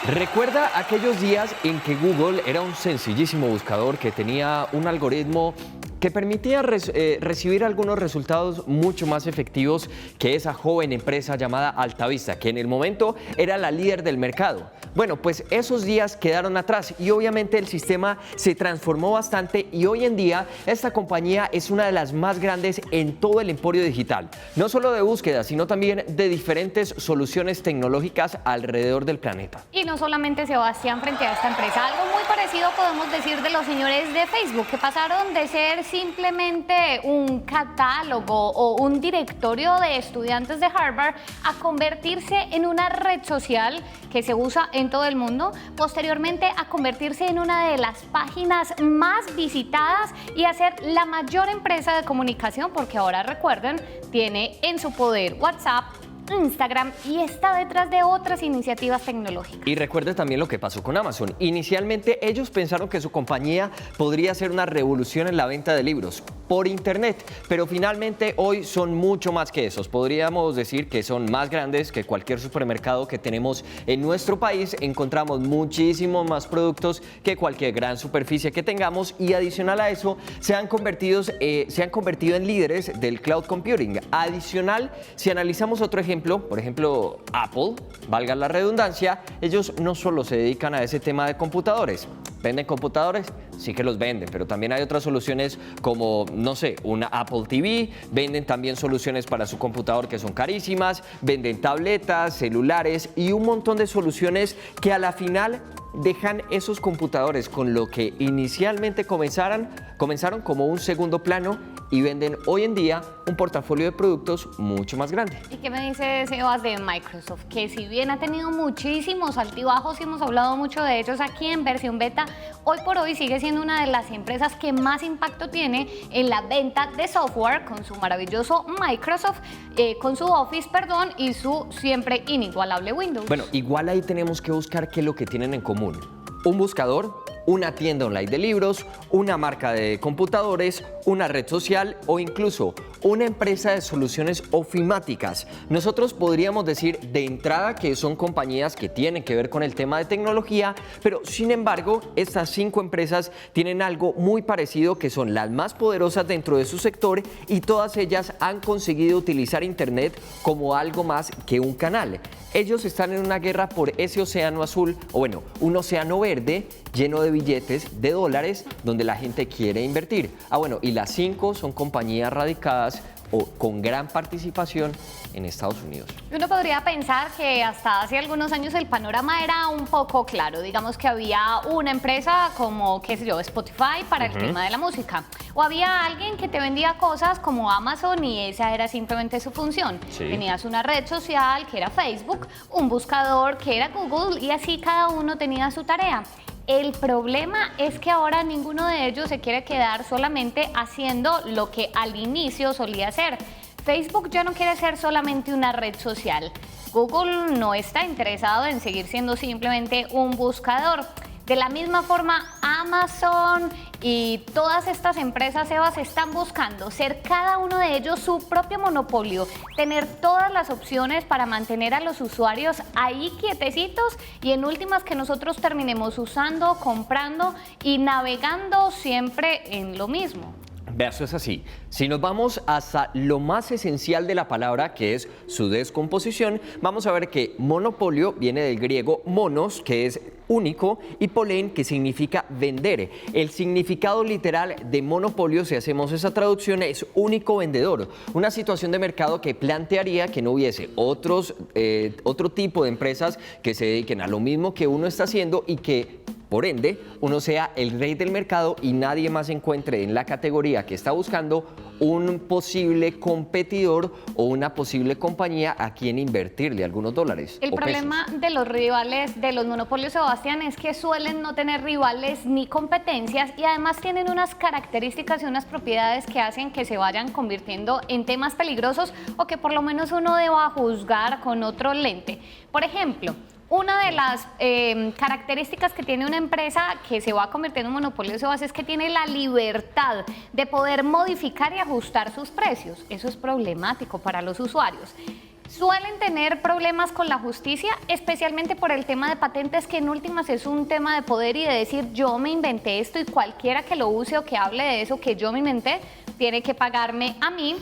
¿Recuerda aquellos días en que Google era un sencillísimo buscador que tenía un algoritmo que permitía recibir algunos resultados mucho más efectivos que esa joven empresa llamada Altavista, que en el momento era la líder del mercado? Bueno, pues esos días quedaron atrás y obviamente el sistema se transformó bastante y hoy en día esta compañía es una de las más grandes en todo el emporio digital, no solo de búsqueda, sino también de diferentes soluciones tecnológicas alrededor del planeta. Y no solamente Sebastián frente a esta empresa, algo muy parecido podemos decir de los señores de Facebook, que pasaron de ser simplemente un catálogo o un directorio de estudiantes de Harvard a convertirse en una red social que se usa en todo el mundo, posteriormente a convertirse en una de las páginas más visitadas y a ser la mayor empresa de comunicación, porque ahora recuerden, tiene en su poder WhatsApp, Instagram y está detrás de otras iniciativas tecnológicas. Y recuerde también lo que pasó con Amazon. Inicialmente ellos pensaron que su compañía podría ser una revolución en la venta de libros por internet, pero finalmente hoy son mucho más que esos. Podríamos decir que son más grandes que cualquier supermercado que tenemos en nuestro país. Encontramos muchísimos más productos que cualquier gran superficie que tengamos y adicional a eso se han convertido en líderes del cloud computing. Adicional, si analizamos otro ejemplo, por ejemplo, Apple, valga la redundancia, ellos no solo se dedican a ese tema de computadores. ¿Venden computadores? Sí que los venden, pero también hay otras soluciones como, no sé, una Apple TV, venden también soluciones para su computador que son carísimas, venden tabletas, celulares y un montón de soluciones que a la final dejan esos computadores con lo que inicialmente comenzaron como un segundo plano y venden hoy en día un portafolio de productos mucho más grande. ¿Y qué me dice Sebas de Microsoft? Que si bien ha tenido muchísimos altibajos y hemos hablado mucho de ellos aquí en versión beta, hoy por hoy sigue siendo una de las empresas que más impacto tiene en la venta de software con su maravilloso Microsoft, con su Office, perdón, y su siempre inigualable Windows. Bueno, igual ahí tenemos que buscar qué es lo que tienen en común. Un buscador, una tienda online de libros, una marca de computadores, una red social o incluso una empresa de soluciones ofimáticas. Nosotros podríamos decir de entrada que son compañías que tienen que ver con el tema de tecnología, pero sin embargo estas 5 empresas tienen algo muy parecido, que son las más poderosas dentro de su sector y todas ellas han conseguido utilizar Internet como algo más que un canal. Ellos están en una guerra por ese océano azul, o bueno, un océano verde lleno de billetes de dólares donde la gente quiere invertir. Bueno, y las 5 son compañías radicadas o con gran participación en Estados Unidos. Uno podría pensar que hasta hace algunos años el panorama era un poco claro. Digamos que había una empresa como, qué sé yo, Spotify para el tema de la música. O había alguien que te vendía cosas como Amazon y esa era simplemente su función. Sí. Tenías una red social que era Facebook, un buscador que era Google y así cada uno tenía su tarea. El problema es que ahora ninguno de ellos se quiere quedar solamente haciendo lo que al inicio solía hacer. Facebook ya no quiere ser solamente una red social. Google no está interesado en seguir siendo simplemente un buscador. De la misma forma, Amazon y todas estas empresas, Sebas, están buscando ser cada uno de ellos su propio monopolio, tener todas las opciones para mantener a los usuarios ahí quietecitos y en últimas que nosotros terminemos usando, comprando y navegando siempre en lo mismo. Vea, eso es así. Si nos vamos hasta lo más esencial de la palabra, que es su descomposición, vamos a ver que monopolio viene del griego monos, que es único, y polen, que significa vender. El significado literal de monopolio, si hacemos esa traducción, es único vendedor. Una situación de mercado que plantearía que no hubiese otro tipo de empresas que se dediquen a lo mismo que uno está haciendo y que por ende, uno sea el rey del mercado y nadie más encuentre en la categoría que está buscando un posible competidor o una posible compañía a quien invertirle algunos dólares. El problema de los rivales, de los monopolios, Sebastián, es que suelen no tener rivales ni competencias y además tienen unas características y unas propiedades que hacen que se vayan convirtiendo en temas peligrosos o que por lo menos uno deba juzgar con otro lente. Por ejemplo, una de las características que tiene una empresa que se va convirtiendo en monopolio es que tiene la libertad de poder modificar y ajustar sus precios. Eso es problemático para los usuarios. Suelen tener problemas con la justicia, especialmente por el tema de patentes, que en últimas es un tema de poder y de decir yo me inventé esto y cualquiera que lo use o que hable de eso que yo me inventé tiene que pagarme a mí.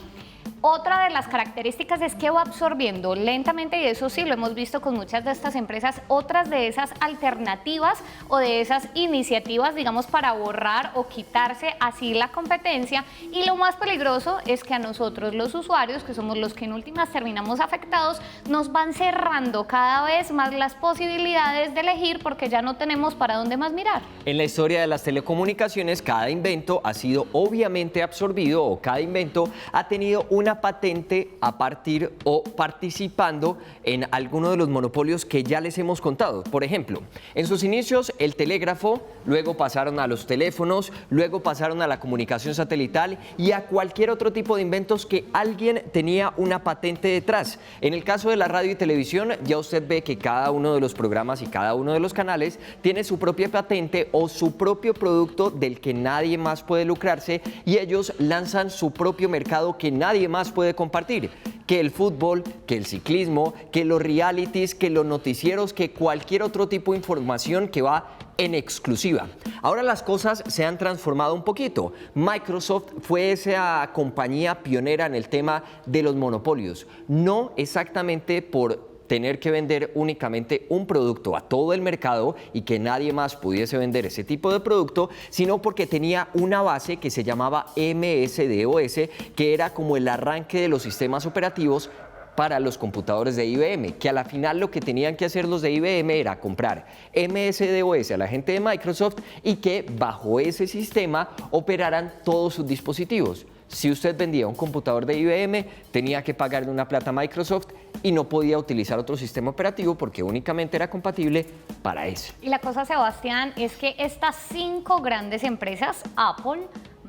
Otra de las características es que va absorbiendo lentamente, y eso sí lo hemos visto con muchas de estas empresas, otras de esas alternativas o de esas iniciativas, digamos, para borrar o quitarse así la competencia. Y lo más peligroso es que a nosotros los usuarios, que somos los que en últimas terminamos afectados, nos van cerrando cada vez más las posibilidades de elegir porque ya no tenemos para dónde más mirar. En la historia de las telecomunicaciones, cada invento ha sido obviamente absorbido o cada invento ha tenido una patente a partir o participando en alguno de los monopolios que ya les hemos contado. Por ejemplo, en sus inicios el telégrafo, luego pasaron a los teléfonos, luego pasaron a la comunicación satelital y a cualquier otro tipo de inventos que alguien tenía una patente detrás. En el caso de la radio y televisión, ya usted ve que cada uno de los programas y cada uno de los canales tiene su propia patente o su propio producto del que nadie más puede lucrarse, y ellos lanzan su propio mercado que nadie más puede compartir, que el fútbol, que el ciclismo, que los realities, que los noticieros, que cualquier otro tipo de información que va en exclusiva. Ahora las cosas se han transformado un poquito. Microsoft fue esa compañía pionera en el tema de los monopolios, no exactamente por tener que vender únicamente un producto a todo el mercado y que nadie más pudiese vender ese tipo de producto, sino porque tenía una base que se llamaba MS-DOS, que era como el arranque de los sistemas operativos para los computadores de IBM, que a la final lo que tenían que hacer los de IBM era comprar MS-DOS a la gente de Microsoft y que bajo ese sistema operaran todos sus dispositivos. Si usted vendía un computador de IBM, tenía que pagarle una plata a Microsoft y no podía utilizar otro sistema operativo porque únicamente era compatible para ese. Y la cosa, Sebastián, es que estas 5 grandes empresas, Apple,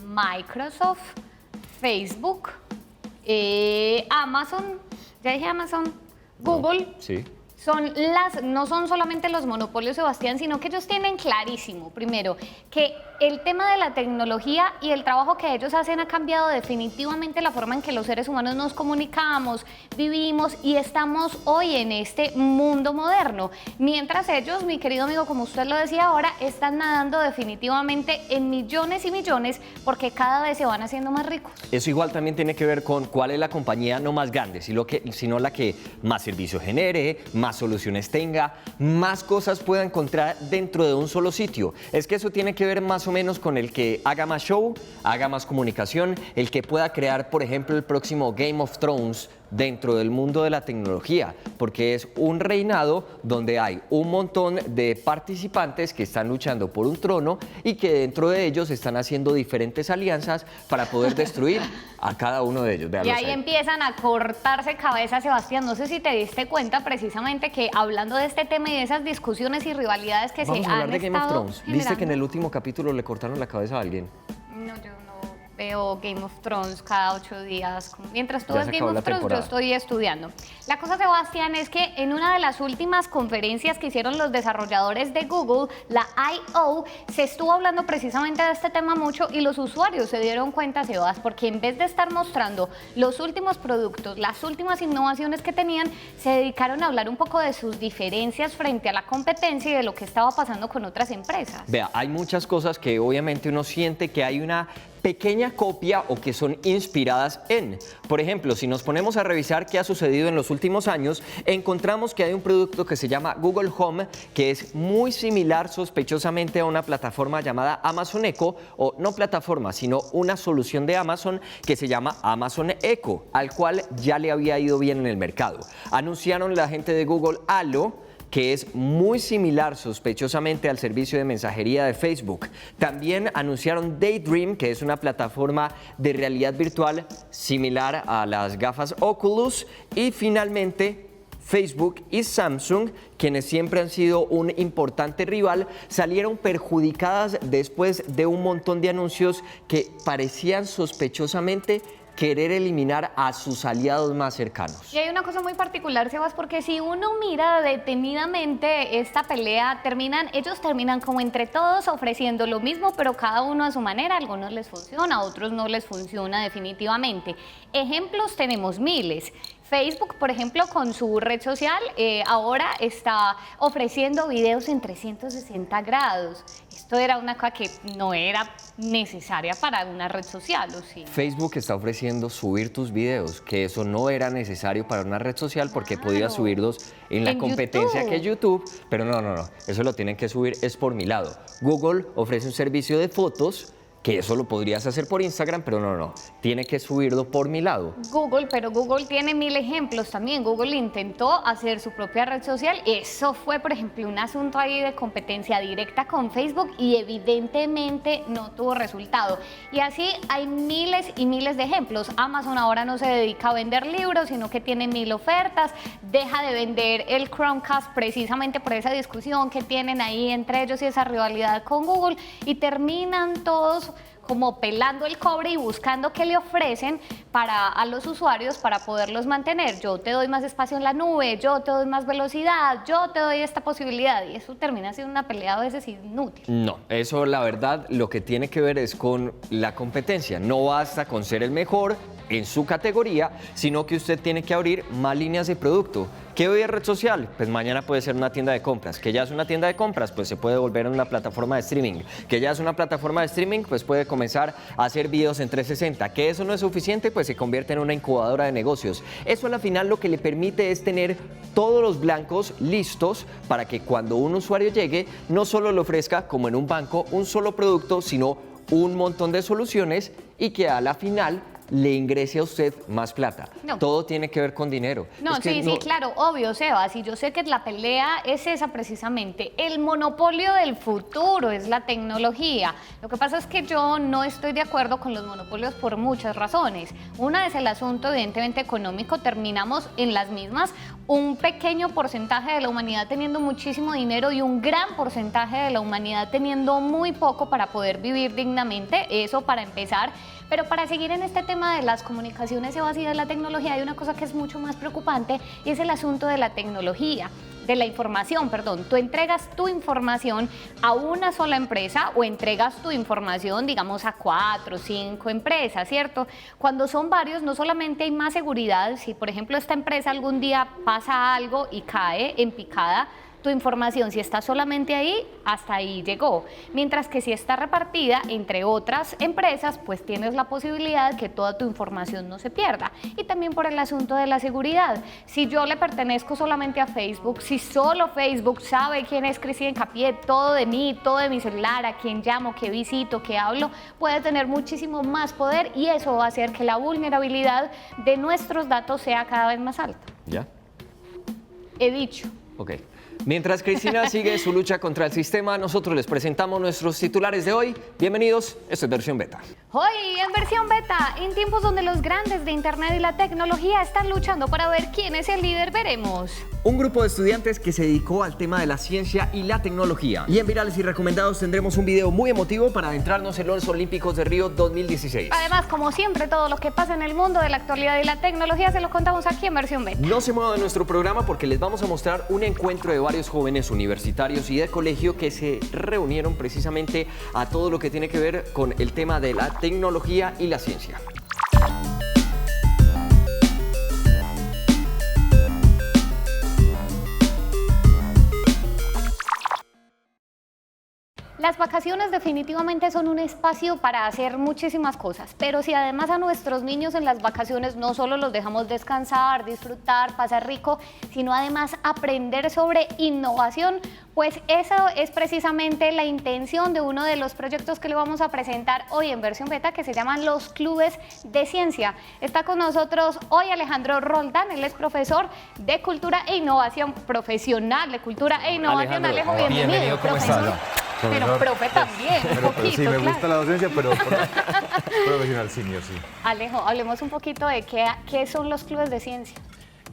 Microsoft, Facebook, Amazon, ya dije Amazon, Google, Sí. no son solamente los monopolios, Sebastián, sino que ellos tienen clarísimo, primero, que el tema de la tecnología y el trabajo que ellos hacen ha cambiado definitivamente la forma en que los seres humanos nos comunicamos, vivimos y estamos hoy en este mundo moderno. Mientras ellos, mi querido amigo, como usted lo decía ahora, están nadando definitivamente en millones y millones porque cada vez se van haciendo más ricos. Eso igual también tiene que ver con cuál es la compañía no más grande, sino la que más servicios genere, más soluciones tenga, más cosas pueda encontrar dentro de un solo sitio. Es que eso tiene que ver más o menos con el que haga más show, haga más comunicación, el que pueda crear, por ejemplo, el próximo Game of Thrones dentro del mundo de la tecnología, porque es un reinado donde hay un montón de participantes que están luchando por un trono y que dentro de ellos están haciendo diferentes alianzas para poder destruir a cada uno de ellos. Y ahí empiezan a cortarse cabezas, Sebastián. No sé si te diste cuenta precisamente que hablando de este tema y de esas discusiones y rivalidades que Vamos se a hablar han de Game of estado Thrones. ¿Viste que en generando? el último capítulo le cortaron la cabeza a alguien? No, yo no veo Game of Thrones cada 8 días. Mientras tú Ya ves se Game acabó of la Thrones, yo temporada. estoy estudiando. La cosa, Sebastián, es que en una de las últimas conferencias que hicieron los desarrolladores de Google, la I.O., se estuvo hablando precisamente de este tema mucho y los usuarios se dieron cuenta, Sebas, porque en vez de estar mostrando los últimos productos, las últimas innovaciones que tenían, se dedicaron a hablar un poco de sus diferencias frente a la competencia y de lo que estaba pasando con otras empresas. Vea, hay muchas cosas que obviamente uno siente que hay una pequeña copia o que son inspiradas en. Por ejemplo, si nos ponemos a revisar qué ha sucedido en los últimos años, encontramos que hay un producto que se llama Google Home, que es muy similar sospechosamente a una plataforma llamada Amazon Echo, o no plataforma, sino una solución de Amazon que se llama Amazon Echo, al cual ya le había ido bien en el mercado. Anunciaron la gente de Google Halo, que es muy similar sospechosamente al servicio de mensajería de Facebook. También anunciaron Daydream, que es una plataforma de realidad virtual similar a las gafas Oculus. Y finalmente, Facebook y Samsung, quienes siempre han sido un importante rival, salieron perjudicadas después de un montón de anuncios que parecían sospechosamente querer eliminar a sus aliados más cercanos. Y hay una cosa muy particular, Sebas, porque si uno mira detenidamente esta pelea, ellos terminan como entre todos ofreciendo lo mismo, pero cada uno a su manera. A algunos les funciona, a otros no les funciona definitivamente. Ejemplos tenemos miles. Facebook, por ejemplo, con su red social, ahora está ofreciendo videos en 360 grados. Esto era una cosa que no era necesaria para una red social, ¿o sí? Facebook está ofreciendo subir tus videos, que eso no era necesario para una red social porque Claro. podías subirlos en la En competencia YouTube. que es YouTube, pero no, eso lo tienen que subir es por mi lado. Google ofrece un servicio de fotos, que eso lo podrías hacer por Instagram, pero no, tiene que subirlo por mi lado. Google, pero Google tiene 1000 ejemplos también. Google intentó hacer su propia red social. Eso fue, por ejemplo, un asunto ahí de competencia directa con Facebook y evidentemente no tuvo resultado. Y así hay miles y miles de ejemplos. Amazon ahora no se dedica a vender libros, sino que tiene 1000 ofertas. Deja de vender el Chromecast precisamente por esa discusión que tienen ahí entre ellos y esa rivalidad con Google. Y terminan todos como pelando el cobre y buscando qué le ofrecen a los usuarios para poderlos mantener. Yo te doy más espacio en la nube, yo te doy más velocidad, yo te doy esta posibilidad, y eso termina siendo una pelea a veces inútil. No, eso la verdad lo que tiene que ver es con la competencia. No basta con ser el mejor en su categoría, sino que usted tiene que abrir más líneas de producto. ¿Qué hoy es red social? Pues mañana puede ser una tienda de compras. ¿Que ya es una tienda de compras? Pues se puede volver en una plataforma de streaming. ¿Que ya es una plataforma de streaming? Pues puede comenzar a hacer videos en 360. ¿Que eso no es suficiente? Pues se convierte en una incubadora de negocios. Eso a la final lo que le permite es tener todos los blancos listos para que cuando un usuario llegue, no solo le ofrezca, como en un banco, un solo producto, sino un montón de soluciones y que a la final le ingrese a usted más plata. No. Todo tiene que ver con dinero. No, Es que sí, claro, obvio, Sebas, y yo sé que la pelea es esa precisamente. El monopolio del futuro es la tecnología. Lo que pasa es que yo no estoy de acuerdo con los monopolios por muchas razones. Una es el asunto evidentemente económico, terminamos en las mismas, un pequeño porcentaje de la humanidad teniendo muchísimo dinero y un gran porcentaje de la humanidad teniendo muy poco para poder vivir dignamente, eso para empezar. Pero para seguir en este tema de las comunicaciones, Sebas, y de la tecnología, hay una cosa que es mucho más preocupante y es el asunto de la tecnología, de la información, perdón. Tú entregas tu información a una sola empresa o entregas tu información, digamos, a 4 o 5 empresas, ¿cierto? Cuando son varios, no solamente hay más seguridad, si por ejemplo esta empresa algún día pasa algo y cae en picada, tu información, si está solamente ahí, hasta ahí llegó. Mientras que si está repartida entre otras empresas, pues tienes la posibilidad de que toda tu información no se pierda. Y también por el asunto de la seguridad. Si yo le pertenezco solamente a Facebook, si solo Facebook sabe quién es Cristina Hincapié, todo de mí, todo de mi celular, a quién llamo, qué visito, qué hablo, puede tener muchísimo más poder y eso va a hacer que la vulnerabilidad de nuestros datos sea cada vez más alta. ¿Ya? He dicho. Ok. Mientras Cristina sigue su lucha contra el sistema, nosotros les presentamos nuestros titulares de hoy. Bienvenidos, esto es Versión Beta. Hoy en Versión Beta, en tiempos donde los grandes de Internet y la tecnología están luchando para ver quién es el líder, veremos. Un grupo de estudiantes que se dedicó al tema de la ciencia y la tecnología. Y en Virales y Recomendados tendremos un video muy emotivo para adentrarnos en los Olímpicos de Río 2016. Además, como siempre, todo lo que pasa en el mundo de la actualidad y la tecnología se lo contamos aquí en Versión Beta. No se muevan de nuestro programa porque les vamos a mostrar un encuentro de varios jóvenes universitarios y de colegio que se reunieron precisamente a todo lo que tiene que ver con el tema de la tecnología y la ciencia. Las vacaciones definitivamente son un espacio para hacer muchísimas cosas, pero si además a nuestros niños en las vacaciones no solo los dejamos descansar, disfrutar, pasar rico, sino además aprender sobre innovación, pues eso es precisamente la intención de uno de los proyectos que le vamos a presentar hoy en Versión Beta, que se llaman los Clubes de Ciencia. Está con nosotros hoy Alejandro Roldán, él es profesor de Cultura e Innovación, profesional de Cultura e Innovación. Alejandro, Alejo, bienvenido, ¿cómo profesor. está? Pero profe también, un Pero poquito, sí, me gusta claro. la docencia, pero profesional senior, sí. Alejo, hablemos un poquito de qué son los clubes de ciencia.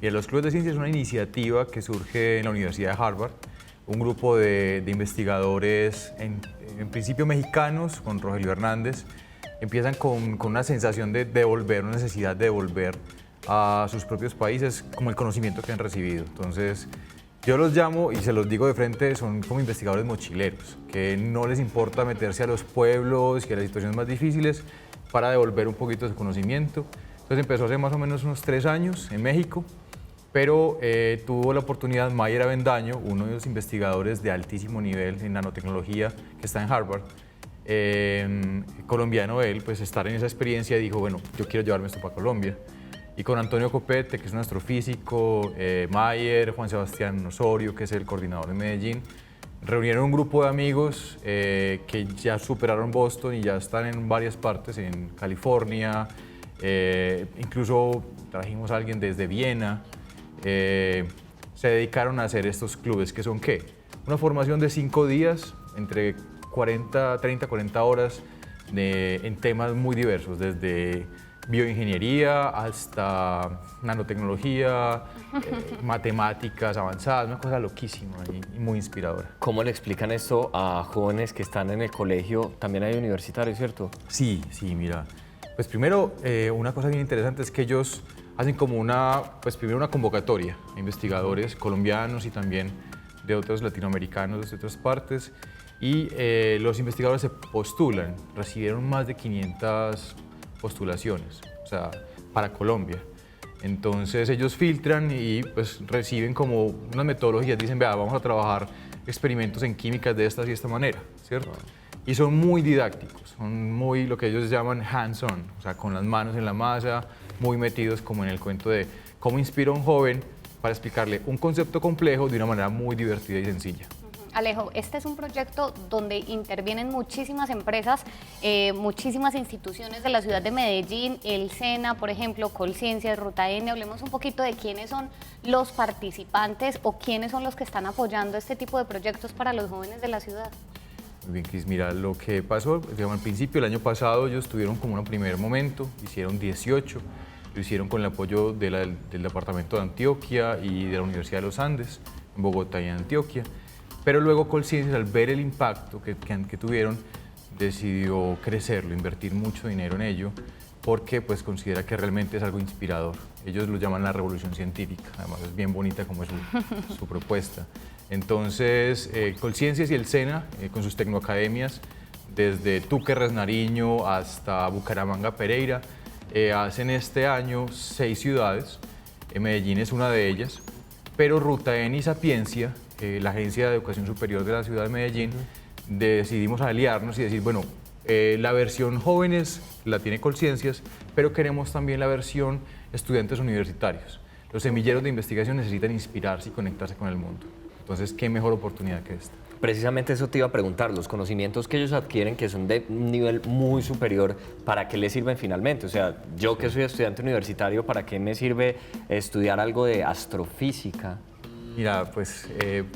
Y los clubes de ciencia es una iniciativa que surge en la Universidad de Harvard, un grupo de investigadores, en principio mexicanos, con Rogelio Hernández, empiezan con una sensación de devolver, una necesidad de devolver a sus propios países como el conocimiento que han recibido. Entonces, yo los llamo y se los digo de frente, son como investigadores mochileros, que no les importa meterse a los pueblos y a las situaciones más difíciles para devolver un poquito de su conocimiento. Entonces empezó hace más o menos unos 3 años en México, pero tuvo la oportunidad Mayer Avendaño, uno de los investigadores de altísimo nivel en nanotecnología que está en Harvard, colombiano él, pues estar en esa experiencia y dijo, bueno, yo quiero llevarme esto para Colombia. Y con Antonio Copete, que es un astrofísico, Mayer, Juan Sebastián Osorio, que es el coordinador de Medellín, reunieron un grupo de amigos que ya superaron Boston y ya están en varias partes, en California, incluso trajimos a alguien desde Viena. Se dedicaron a hacer estos clubes, que son ¿qué? Una formación de 5 días, entre 30, 40 horas, en temas muy diversos, desde bioingeniería hasta nanotecnología, matemáticas avanzadas, una cosa loquísima y muy inspiradora. ¿Cómo le explican esto a jóvenes que están en el colegio? También hay universitarios, ¿cierto? Sí, mira. Pues primero, una cosa bien interesante es que ellos hacen como primero una convocatoria a investigadores colombianos y también de otros latinoamericanos de otras partes, y los investigadores se postulan, recibieron más de 500 postulaciones, o sea, para Colombia. Entonces ellos filtran y pues reciben como unas metodologías, dicen, vea, vamos a trabajar experimentos en químicas de esta y esta manera, ¿cierto? Y son muy didácticos, son muy lo que ellos llaman hands-on, o sea, con las manos en la masa, muy metidos como en el cuento de cómo inspira a un joven para explicarle un concepto complejo de una manera muy divertida y sencilla. Alejo, este es un proyecto donde intervienen muchísimas empresas, muchísimas instituciones de la ciudad de Medellín, el SENA, por ejemplo, Colciencias, Ruta N. Hablemos un poquito de quiénes son los participantes o quiénes son los que están apoyando este tipo de proyectos para los jóvenes de la ciudad. Muy bien, Cris, mira, lo que pasó, digamos, al principio, el año pasado, ellos tuvieron como un primer momento, hicieron 18, lo hicieron con el apoyo del Departamento de Antioquia y de la Universidad de los Andes, en Bogotá y en Antioquia. Pero luego Colciencias, al ver el impacto que tuvieron, decidió crecerlo, invertir mucho dinero en ello, porque pues considera que realmente es algo inspirador. Ellos lo llaman la revolución científica, además es bien bonita como es su propuesta. Entonces, Colciencias y el SENA, con sus tecnoacademias, desde Túquerres, Nariño hasta Bucaramanga, Pereira, hacen este año 6 ciudades, Medellín es una de ellas, pero Ruta N y Sapiencia, la Agencia de Educación Superior de la ciudad de Medellín, decidimos aliarnos y decir, bueno, la versión jóvenes la tiene Colciencias, pero queremos también la versión estudiantes universitarios. Los semilleros de investigación necesitan inspirarse y conectarse con el mundo. Entonces, ¿qué mejor oportunidad que esta? Precisamente eso te iba a preguntar, los conocimientos que ellos adquieren, que son de un nivel muy superior, ¿para qué les sirven finalmente? O sea, yo que soy estudiante universitario, ¿para qué me sirve estudiar algo de astrofísica? Mira, pues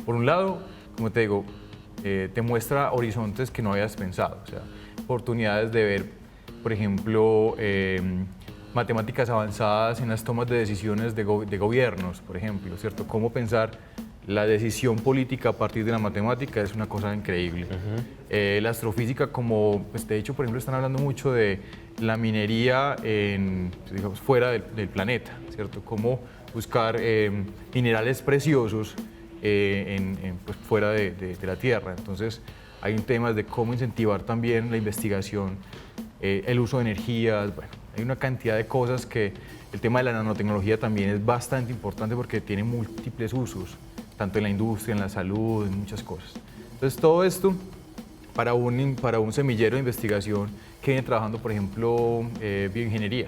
por un lado, como te digo, te muestra horizontes que no habías pensado, o sea, oportunidades de ver, por ejemplo, matemáticas avanzadas en las tomas de decisiones de gobiernos, por ejemplo, ¿cierto? Cómo pensar la decisión política a partir de la matemática es una cosa increíble. La astrofísica, como, pues de hecho, por ejemplo, están hablando mucho de la minería digamos, fuera del planeta, ¿cierto? Cómo buscar minerales preciosos pues, fuera de la Tierra. Entonces, hay temas de cómo incentivar también la investigación, el uso de energías, bueno, hay una cantidad de cosas que el tema de la nanotecnología también es bastante importante porque tiene múltiples usos, tanto en la industria, en la salud, en muchas cosas. Entonces, todo esto para un semillero de investigación que viene trabajando, por ejemplo, bioingeniería,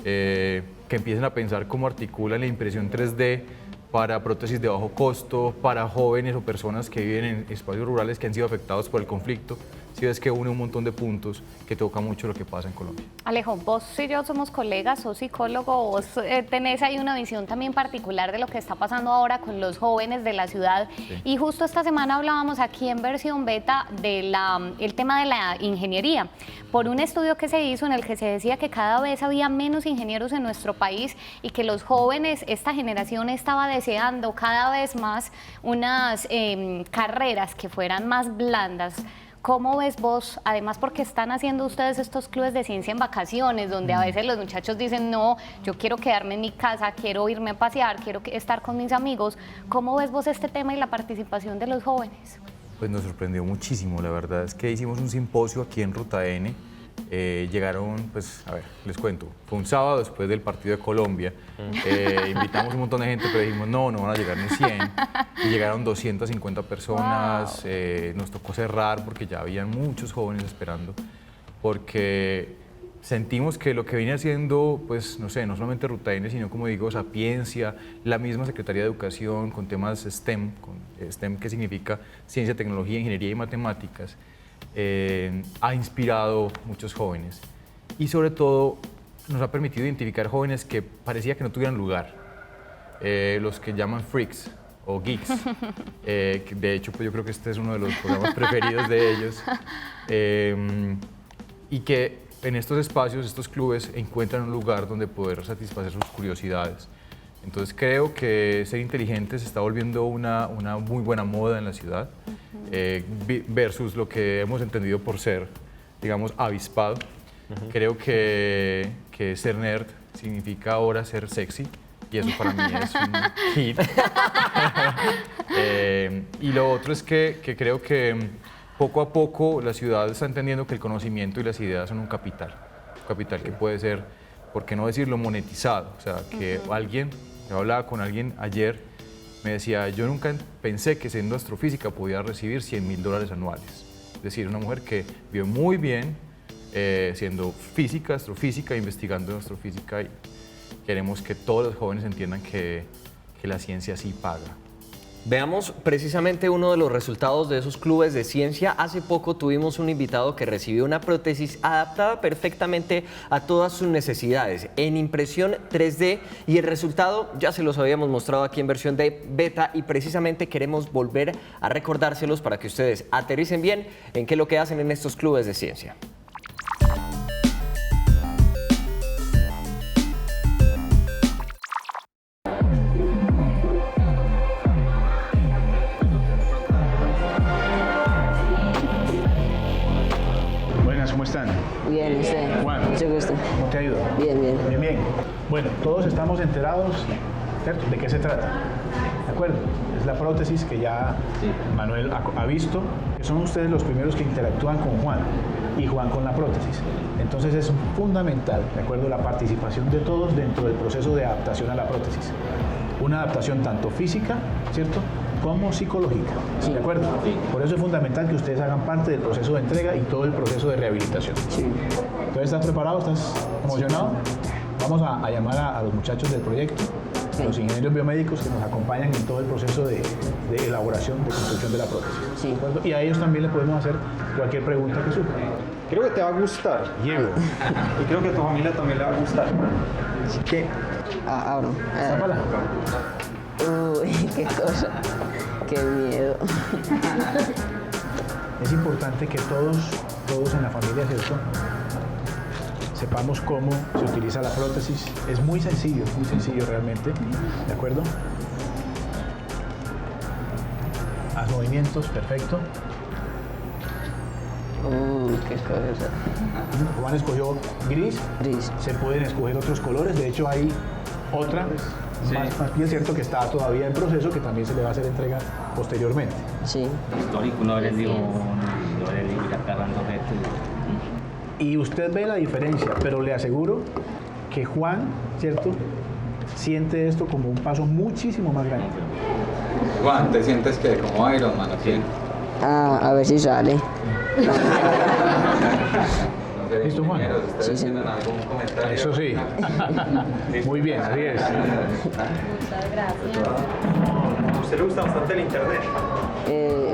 que empiecen a pensar cómo articulan la impresión 3D para prótesis de bajo costo, para jóvenes o personas que viven en espacios rurales que han sido afectados por el conflicto. Si ves que une un montón de puntos que toca mucho lo que pasa en Colombia. Alejo, vos y yo somos colegas, sos psicólogo, vos tenés ahí una visión también particular de lo que está pasando ahora con los jóvenes de la ciudad. Sí. Y justo esta semana hablábamos aquí en versión beta del tema de la ingeniería, por un estudio que se hizo en el que se decía que cada vez había menos ingenieros en nuestro país y que los jóvenes, esta generación estaba deseando cada vez más unas carreras que fueran más blandas. ¿Cómo ves vos, además porque están haciendo ustedes estos clubes de ciencia en vacaciones, donde a veces los muchachos dicen, no, yo quiero quedarme en mi casa, quiero irme a pasear, quiero estar con mis amigos? ¿Cómo ves vos este tema y la participación de los jóvenes? Pues nos sorprendió muchísimo, la verdad es que hicimos un simposio aquí en Ruta N, Llegaron, pues, a ver, les cuento, fue un sábado después del partido de Colombia, invitamos un montón de gente, pero dijimos, no van a llegar ni 100, y llegaron 250 personas, nos tocó cerrar porque ya habían muchos jóvenes esperando, porque sentimos que lo que viene haciendo, pues, no sé, no solamente Ruta N, sino, como digo, Sapiencia, la misma Secretaría de Educación, con temas STEM, STEM que significa Ciencia, Tecnología, Ingeniería y Matemáticas, ha inspirado muchos jóvenes y sobre todo nos ha permitido identificar jóvenes que parecía que no tuvieran lugar, los que llaman freaks o geeks, que de hecho pues yo creo que este es uno de los programas preferidos de ellos, y que en estos espacios, estos clubes encuentran un lugar donde poder satisfacer sus curiosidades. Entonces creo que ser inteligente se está volviendo una muy buena moda en la ciudad, versus lo que hemos entendido por ser, digamos, avispado. Creo que ser nerd significa ahora ser sexy, y eso para mí es un hit. Y lo otro es que creo que poco a poco la ciudad está entendiendo que el conocimiento y las ideas son un capital que puede ser, por qué no decirlo, monetizado. O sea, que yo hablaba con alguien ayer, me decía, yo nunca pensé que siendo astrofísica podía recibir $100.000 anuales. Es decir, una mujer que vio muy bien siendo física, astrofísica, investigando en astrofísica, y queremos que todos los jóvenes entiendan que la ciencia sí paga. Veamos precisamente uno de los resultados de esos clubes de ciencia. Hace poco tuvimos un invitado que recibió una prótesis adaptada perfectamente a todas sus necesidades en impresión 3D, y el resultado ya se los habíamos mostrado aquí en versión de beta, y precisamente queremos volver a recordárselos para que ustedes aterricen bien en qué es lo que hacen en estos clubes de ciencia. ¿Cómo están? Bien, ¿y usted? Juan. Mucho gusto. ¿Cómo te ha ido? Bien, bien. Bien, bien. Bueno, todos estamos enterados, ¿cierto?, de qué se trata. ¿De acuerdo? Es la prótesis que ya Manuel ha visto, que son ustedes los primeros que interactúan con Juan y Juan con la prótesis. Entonces es fundamental, ¿de acuerdo?, la participación de todos dentro del proceso de adaptación a la prótesis. Una adaptación tanto física, ¿cierto?, como psicológica, Sí. ¿de acuerdo? Por eso es fundamental que ustedes hagan parte del proceso de entrega y todo el proceso de rehabilitación. Sí. Entonces, ¿estás preparado? ¿Estás emocionado? Vamos a llamar a los muchachos del proyecto, Sí. los ingenieros biomédicos que nos acompañan en todo el proceso de elaboración, de construcción de la prótesis. Sí. ¿De acuerdo? Y a ellos también le podemos hacer cualquier pregunta que surja. Creo que te va a gustar, Diego. Y creo que a tu familia también le va a gustar. Así que, Abro. Sápala. Uy, qué cosa. Qué miedo. Es importante que todos en la familia, ¿cierto?, sepamos cómo se utiliza la prótesis. Es muy sencillo realmente, ¿de acuerdo? Haz movimientos, perfecto. Qué cosa. Juan escogió gris. Gris. Se pueden escoger otros colores, de hecho hay otra, más bien cierto, que está todavía en proceso, que también se le va a hacer entrega posteriormente. Sí. Histórico, no le digo, no le digo ir agarrando gente. Y usted ve la diferencia, pero le aseguro que Juan, ¿cierto?, siente esto como un paso muchísimo más grande. Juan, ¿te sientes que como Iron Man o quién? A ver si sale. ¿Listo, Juan? ¿Ustedes Sí, tienen algún comentario? Eso sí. Muy bien, así es. a usted le gusta bastante el internet.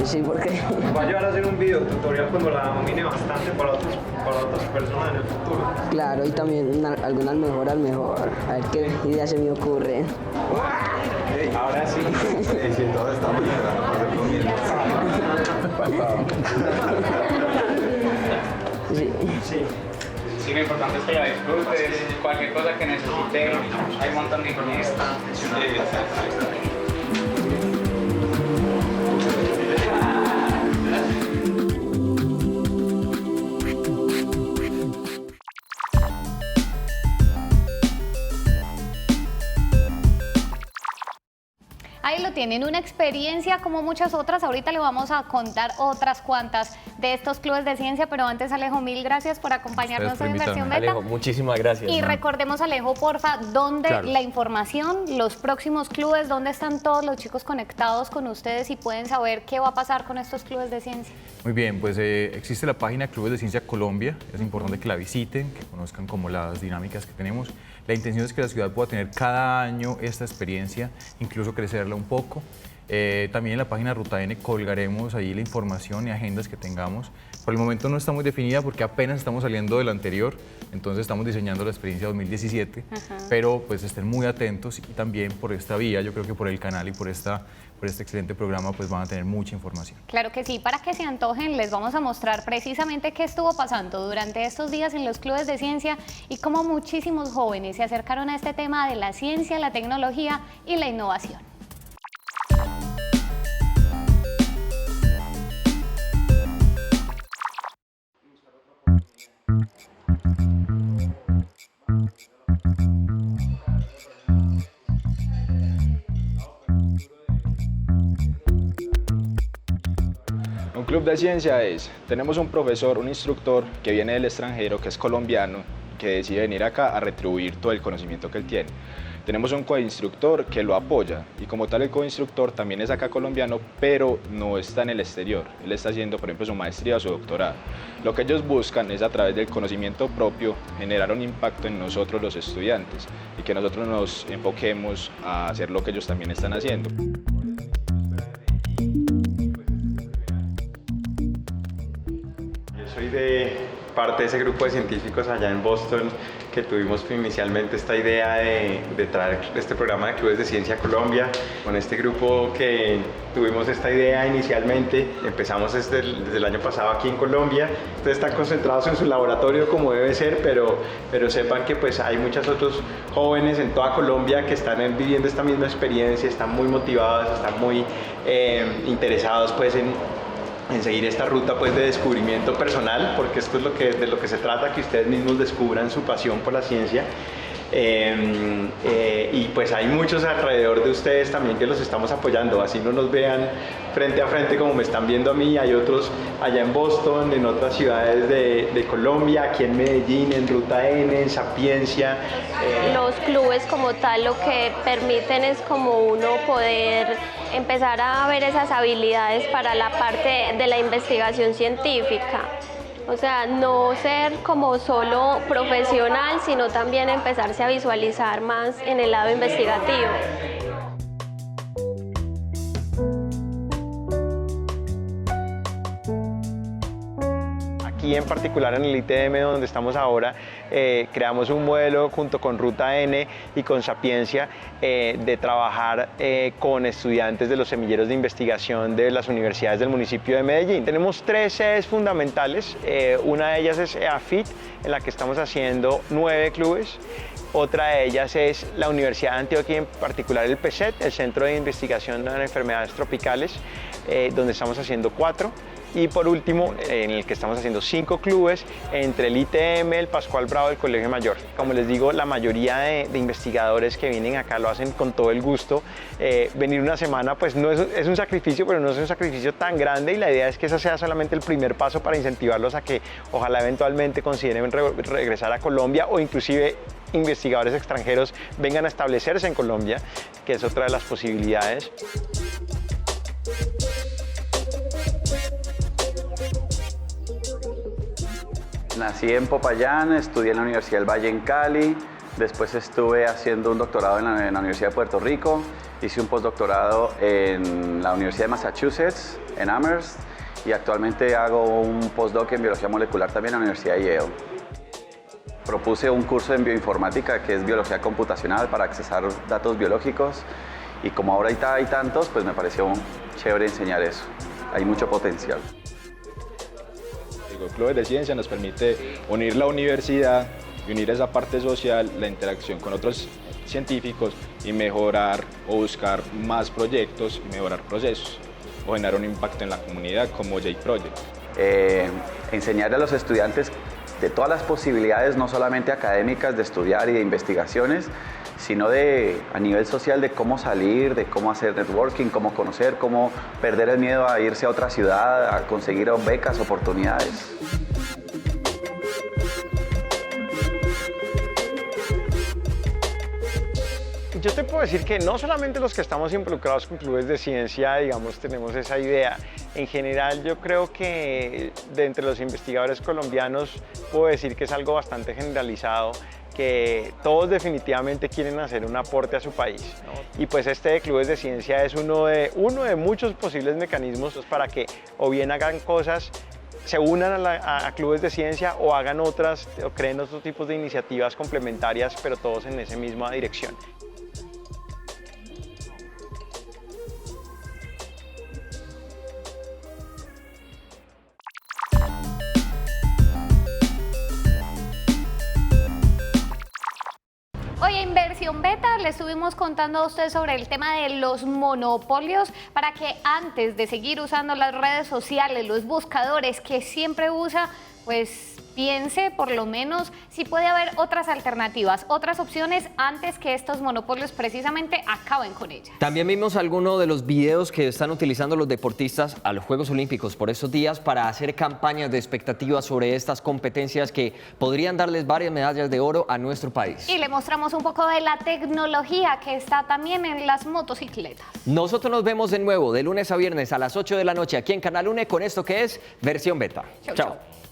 Sí, porque Va a llevar a hacer un video tutorial cuando la domine bastante para otras personas en el futuro. claro, y también algunas mejoras mejor. A ver qué idea se me ocurre. Ahora sí. Y si todos estamos esperando por el comienzo. Sí. Sí, lo importante es que la disfrutes, cualquier cosa que necesites, hay un montón de información. Ahí lo tienen, una experiencia como muchas otras. Ahorita le vamos a contar otras cuantas de estos clubes de ciencia, pero antes, Alejo, mil gracias por acompañarnos en Versión Beta. Alejo, muchísimas gracias. Y recordemos, Alejo, porfa, dónde Claro. la información, los próximos clubes, dónde están todos los chicos conectados con ustedes y pueden saber qué va a pasar con estos clubes de ciencia. Muy bien, pues existe la página Clubes de Ciencia Colombia, es importante que la visiten, que conozcan como las dinámicas que tenemos. La intención es que la ciudad pueda tener cada año esta experiencia, incluso crecerla un poco. También en la página Ruta N colgaremos ahí la información y agendas que tengamos. Por el momento no está muy definida porque apenas estamos saliendo del anterior, entonces estamos diseñando la experiencia 2017, pero pues estén muy atentos y también por esta vía, yo creo que por el canal y por este excelente programa pues van a tener mucha información. Claro que sí, para que se antojen les vamos a mostrar precisamente qué estuvo pasando durante estos días en los clubes de ciencia y cómo muchísimos jóvenes se acercaron a este tema de la ciencia, la tecnología y la innovación. Un club de ciencia tenemos un profesor, un instructor que viene del extranjero, que es colombiano, que decide venir acá a retribuir todo el conocimiento que él tiene. Tenemos un coinstructor que lo apoya y como tal el coinstructor también es acá colombiano, pero no está en el exterior. Él está haciendo, por ejemplo, su maestría o su doctorado. Lo que ellos buscan es a través del conocimiento propio generar un impacto en nosotros los estudiantes y que nosotros nos enfoquemos a hacer lo que ellos también están haciendo. Yo soy parte de ese grupo de científicos allá en Boston que tuvimos inicialmente esta idea de traer este programa de Clubes de Ciencia a Colombia. Con este grupo que tuvimos esta idea inicialmente, empezamos desde el año pasado aquí en Colombia. Ustedes están concentrados en su laboratorio como debe ser, pero sepan que pues hay muchos otros jóvenes en toda Colombia que están viviendo esta misma experiencia, están muy motivados, están muy interesados pues en seguir esta ruta pues, de descubrimiento personal, porque esto es de lo que se trata, que ustedes mismos descubran su pasión por la ciencia. Y pues hay muchos alrededor de ustedes también que los estamos apoyando, así no nos vean frente a frente como me están viendo a mí, hay otros allá en Boston, en otras ciudades de Colombia, aquí en Medellín, en Ruta N, en Sapiencia. Los clubes como tal lo que permiten es como uno poder empezar a ver esas habilidades para la parte de la investigación científica. O sea, no ser como solo profesional, sino también empezarse a visualizar más en el lado investigativo. Aquí en particular en el ITM donde estamos ahora, creamos un modelo junto con Ruta N y con Sapiencia de trabajar con estudiantes de los semilleros de investigación de las universidades del municipio de Medellín. Tenemos 3 sedes fundamentales, una de ellas es EAFIT, en la que estamos haciendo 9 clubes. Otra de ellas es la Universidad de Antioquia, en particular el PECET, el Centro de Investigación de Enfermedades Tropicales, donde estamos haciendo 4. Y por último, en el que estamos haciendo 5 clubes entre el ITM, el Pascual Bravo y el Colegio Mayor. Como les digo, la mayoría de investigadores que vienen acá lo hacen con todo el gusto. Venir una semana pues no es un sacrificio, pero no es un sacrificio tan grande y la idea es que ese sea solamente el primer paso para incentivarlos a que ojalá eventualmente consideren regresar a Colombia o inclusive investigadores extranjeros vengan a establecerse en Colombia, que es otra de las posibilidades. Nací en Popayán, estudié en la Universidad del Valle en Cali, después estuve haciendo un doctorado en la Universidad de Puerto Rico, hice un postdoctorado en la Universidad de Massachusetts, en Amherst, y actualmente hago un postdoc en biología molecular también en la Universidad de Yale. Propuse un curso en bioinformática que es biología computacional para accesar datos biológicos y como ahora hay tantos, pues me pareció chévere enseñar eso. Hay mucho potencial. Clubes de Ciencia nos permite unir la universidad y unir esa parte social, la interacción con otros científicos y mejorar o buscar más proyectos y mejorar procesos o generar un impacto en la comunidad como J-Project. Enseñar a los estudiantes de todas las posibilidades, no solamente académicas de estudiar y de investigaciones, sino a nivel social de cómo salir, de cómo hacer networking, cómo conocer, cómo perder el miedo a irse a otra ciudad, a conseguir becas, oportunidades. Yo te puedo decir que no solamente los que estamos involucrados con clubes de ciencia, digamos, tenemos esa idea. En general, yo creo que de entre los investigadores colombianos puedo decir que es algo bastante generalizado, que todos definitivamente quieren hacer un aporte a su país, ¿no? Y pues este de clubes de ciencia es uno de muchos posibles mecanismos para que o bien hagan cosas, se unan a clubes de ciencia o hagan otras o creen otros tipos de iniciativas complementarias, pero todos en esa misma dirección. Hoy en Versión Beta le estuvimos contando a usted sobre el tema de los monopolios para que antes de seguir usando las redes sociales, los buscadores que siempre usa, pues piense por lo menos si puede haber otras alternativas, otras opciones antes que estos monopolios precisamente acaben con ellas. También vimos algunos de los videos que están utilizando los deportistas a los Juegos Olímpicos por estos días para hacer campañas de expectativas sobre estas competencias que podrían darles varias medallas de oro a nuestro país. Y le mostramos un poco de la tecnología que está también en las motocicletas. Nosotros nos vemos de nuevo de lunes a viernes a las 8 de la noche aquí en Canal UNE con esto que es Versión Beta. Chau, Chao. chau.